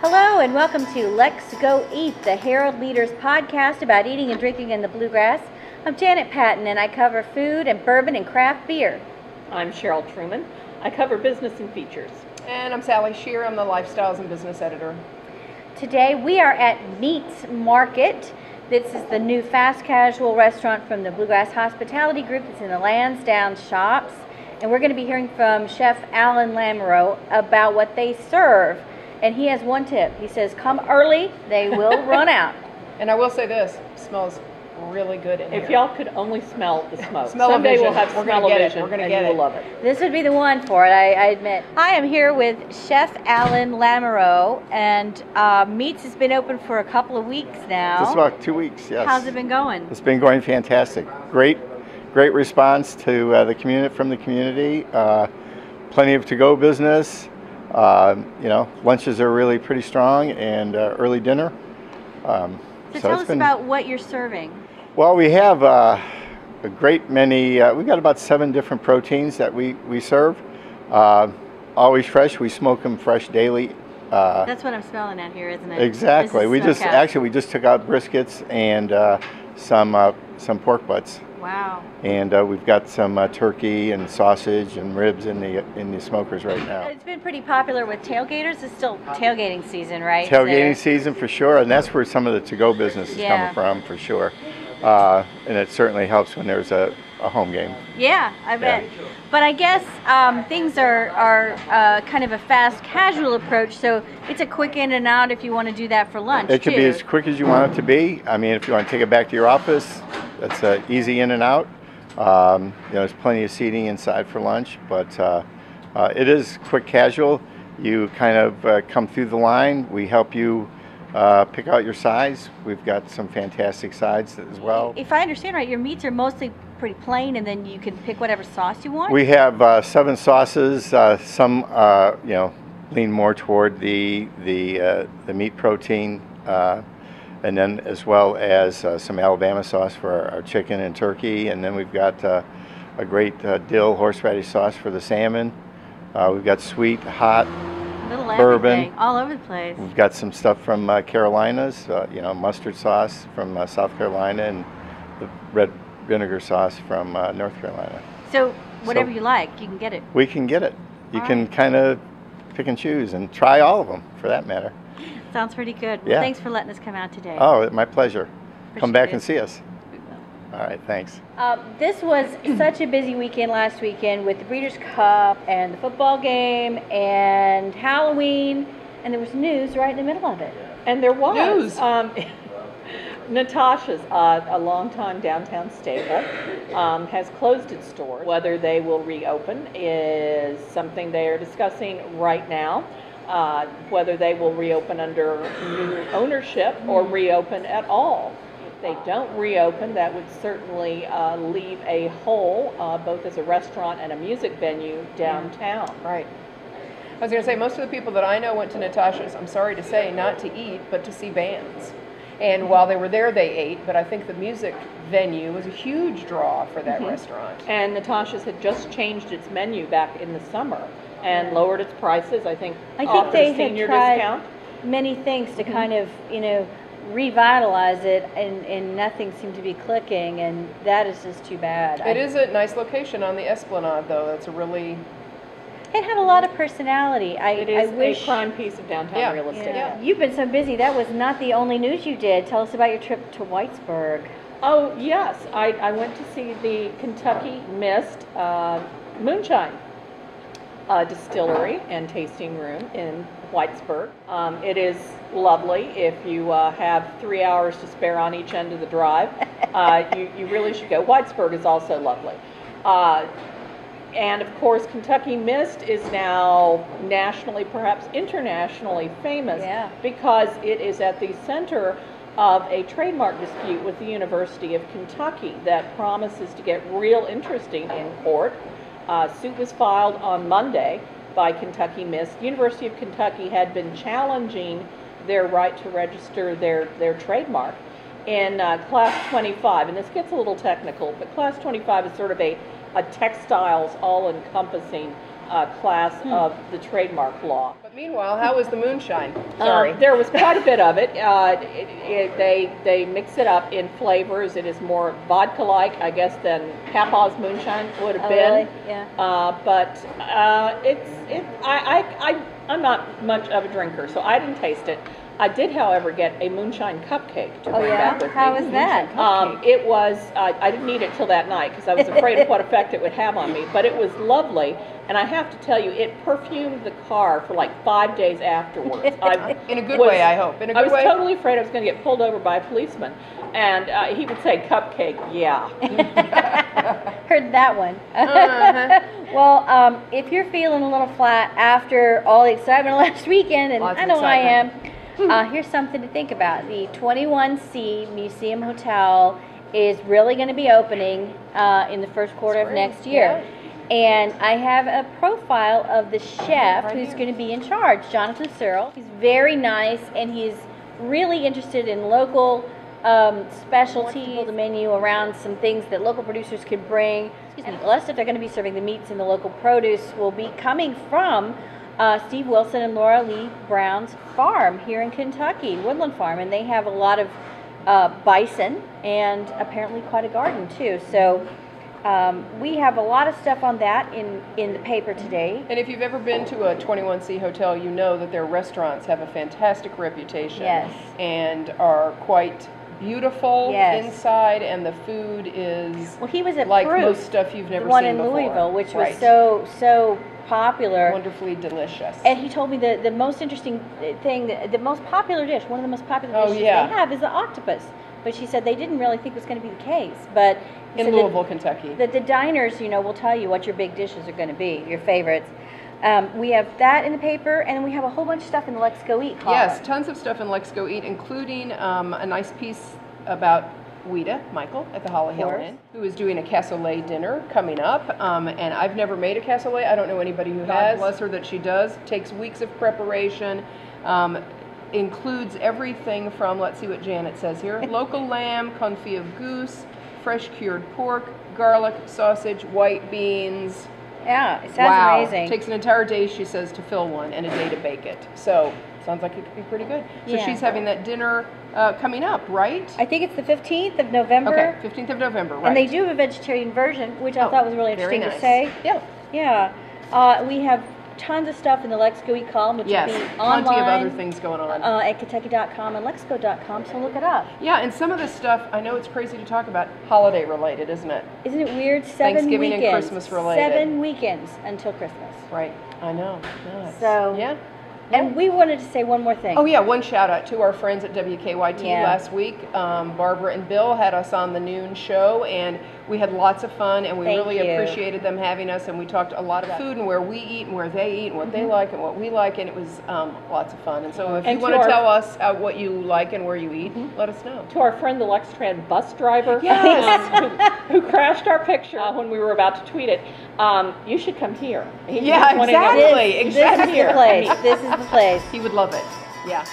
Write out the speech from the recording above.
Hello and welcome to LexGo Eat, the Herald Leaders podcast about eating and drinking in the bluegrass. I'm Janet Patton and I cover food and bourbon and craft beer. I'm Cheryl Truman. I cover business and features. And I'm Sally Shear. I'm the lifestyles and business editor. Today we are at MEATS Market. This is the new fast casual restaurant from the Bluegrass Hospitality Group. It's in the Lansdowne Shops. And we're going to be hearing from Chef Alan Lamoureux about what they serve. And he has one tip. He says, come early, they will run out. And I will say this, smells really good in here. If y'all could only smell the smoke. Someday we'll have smell-o-vision We're going to and get you'll it. love it. This would be the one for it, I admit. I am here with Chef Alan Lamoureux, and MEATS has been open for a couple of weeks now. Just about 2 weeks, yes. How's it been going? It's been going fantastic. Great response to the community from the community. Plenty of to-go business. Lunches are really pretty strong, and early dinner. So tell us about what you're serving. Well, we have a great many. We've got about 7 different proteins that we serve. Always fresh. We smoke them fresh daily. That's what I'm smelling at here, isn't it? Exactly. We just took out briskets and some pork butts. Wow. And we've got some turkey and sausage and ribs in the smokers right now. It's been pretty popular with tailgaters. It's still tailgating season, right? Tailgating season for sure, and that's where some of the to-go business is coming from for sure. And it certainly helps when there's a home game. Yeah, I bet. But I guess things are kind of a fast casual approach, so it's a quick in and out if you want to do that for lunch. It could be as quick as you want it to be. I mean, if you want to take it back to your office, that's easy in and out. There's plenty of seating inside for lunch, but it is quick casual. You kind of come through the line. We help you pick out your size. We've got some fantastic sides as well. If I understand right, your meats are mostly pretty plain, and then you can pick whatever sauce you want? We have 7 sauces. Some lean more toward the meat protein, and then as well as some Alabama sauce for our chicken and turkey, and then we've got a great dill horseradish sauce for the salmon. We've got sweet, hot, bourbon, all over the place. We've got some stuff from Carolinas, mustard sauce from South Carolina, and the red vinegar sauce from North Carolina. So whatever you like, you can get it. We can get it. You can kind of pick and choose and try all of them for that matter. Sounds pretty good. Well, thanks for letting us come out today. Oh, my pleasure. Come back and see us. All right, thanks. This was such a busy weekend last weekend with the Breeders' Cup and the football game and Halloween, and there was news right in the middle of it. And there was. News. Natasha's, a longtime downtown staple, has closed its store. Whether they will reopen is something they are discussing right now. Whether they will reopen under new ownership or reopen at all. If they don't reopen, that would certainly leave a hole, both as a restaurant and a music venue downtown. Right. I was going to say, most of the people that I know went to Natasha's, I'm sorry to say, not to eat, but to see bands. And while they were there, they ate, but I think the music venue was a huge draw for that restaurant. And Natasha's had just changed its menu back in the summer and lowered its prices, I think they senior had tried discount. many things to kind of, revitalize it, and nothing seemed to be clicking, and that is just too bad. It is a nice location on the Esplanade, though. That's a really... It had a lot of personality. It is a prime piece of downtown real estate. Yeah. You've been so busy. That was not the only news you did. Tell us about your trip to Whitesburg. Oh, yes. I went to see the Kentucky Mist Moonshine distillery and tasting room in Whitesburg. It is lovely. If you have 3 hours to spare on each end of the drive, you really should go. Whitesburg is also lovely. And of course, Kentucky Mist is now nationally, perhaps internationally famous because it is at the center of a trademark dispute with the University of Kentucky that promises to get real interesting in court. Suit was filed on Monday by Kentucky Mist. University of Kentucky had been challenging their right to register their trademark in Class 25. And this gets a little technical, but Class 25 is sort of a textiles all-encompassing class of the trademark law. But meanwhile, how was the moonshine? Sorry. There was quite a bit of it. They mix it up in flavors. It is more vodka-like, I guess, than Papa's moonshine would have been. Really? Yeah. But I'm not much of a drinker, so I didn't taste it. I did, however, get a moonshine cupcake to bring back with me. How was that? It was, I didn't eat it till that night because I was afraid of what effect it would have on me, but it was lovely, and I have to tell you, it perfumed the car for like 5 days afterwards. In a good way, I hope. In a good way? I was totally afraid I was going to get pulled over by a policeman, and he would say, cupcake, yeah. Heard that one. Well, if you're feeling a little flat after all the excitement last weekend, and I know I am, here's something to think about. The 21C Museum Hotel is really going to be opening in the first quarter of next year. Yeah. And I have a profile of the chef who's going to be in charge, Jonathan Searle. He's very nice, and he's really interested in local specialty, the menu around some things that local producers can bring. And a lot of stuff they're going to be serving, the meats and the local produce, will be coming from Steve Wilson and Laura Lee Brown's farm here in Kentucky, Woodland Farm, and they have a lot of bison and apparently quite a garden too. So we have a lot of stuff on that in the paper today. And if you've ever been to a 21C hotel, you know that their restaurants have a fantastic reputation and are quite beautiful inside, and the food is he was at like Proof, most stuff you've never the one seen in before. Louisville, which was so popular, wonderfully delicious. And he told me the most interesting thing, the most popular dish, one of the most popular dishes they have is the octopus. But she said they didn't really think it was going to be the case. But in Louisville, Kentucky, the diners, will tell you what your big dishes are going to be, your favorites. We have that in the paper, and we have a whole bunch of stuff in the LexGo Eat column. Yes, tons of stuff in LexGo Eat, including a nice piece about Ouida, Michael, at the Holly Hill Inn, who is doing a cassoulet dinner coming up. And I've never made a cassoulet. I don't know anybody who has. Bless her that she does. Takes weeks of preparation. Includes everything from, let's see what Janet says here, local lamb, confit of goose, fresh cured pork, garlic, sausage, white beans. Yeah, it sounds amazing. Takes an entire day, she says, to fill one and a day to bake it. So, sounds like it could be pretty good. So she's having that dinner coming up, right? I think it's the 15th of November. Okay, 15th of November, right. And they do have a vegetarian version, which I thought was really interesting to say. Yeah. Yeah. We have tons of stuff in the LexGo Eat column, which will be online. Plenty of other things going on. At Kentucky.com and LexGo.com, so look it up. Yeah, and some of this stuff, I know it's crazy to talk about, holiday related, isn't it? Isn't it weird? Thanksgiving and Christmas related. 7 weekends until Christmas. Right, I know. So, yeah. And we wanted to say one more thing. Oh yeah, one shout out to our friends at WKYT last week. Barbara and Bill had us on the noon show, and we had lots of fun, and we really appreciated them having us, and we talked a lot about food and where we eat and where they eat and what they like and what we like, and it was lots of fun. And so if you want to tell us what you like and where you eat, let us know. To our friend the Lextran bus driver who crashed our picture when we were about to tweet it, you should come here. Exactly. This is the place. This is the place. He would love it. Yeah.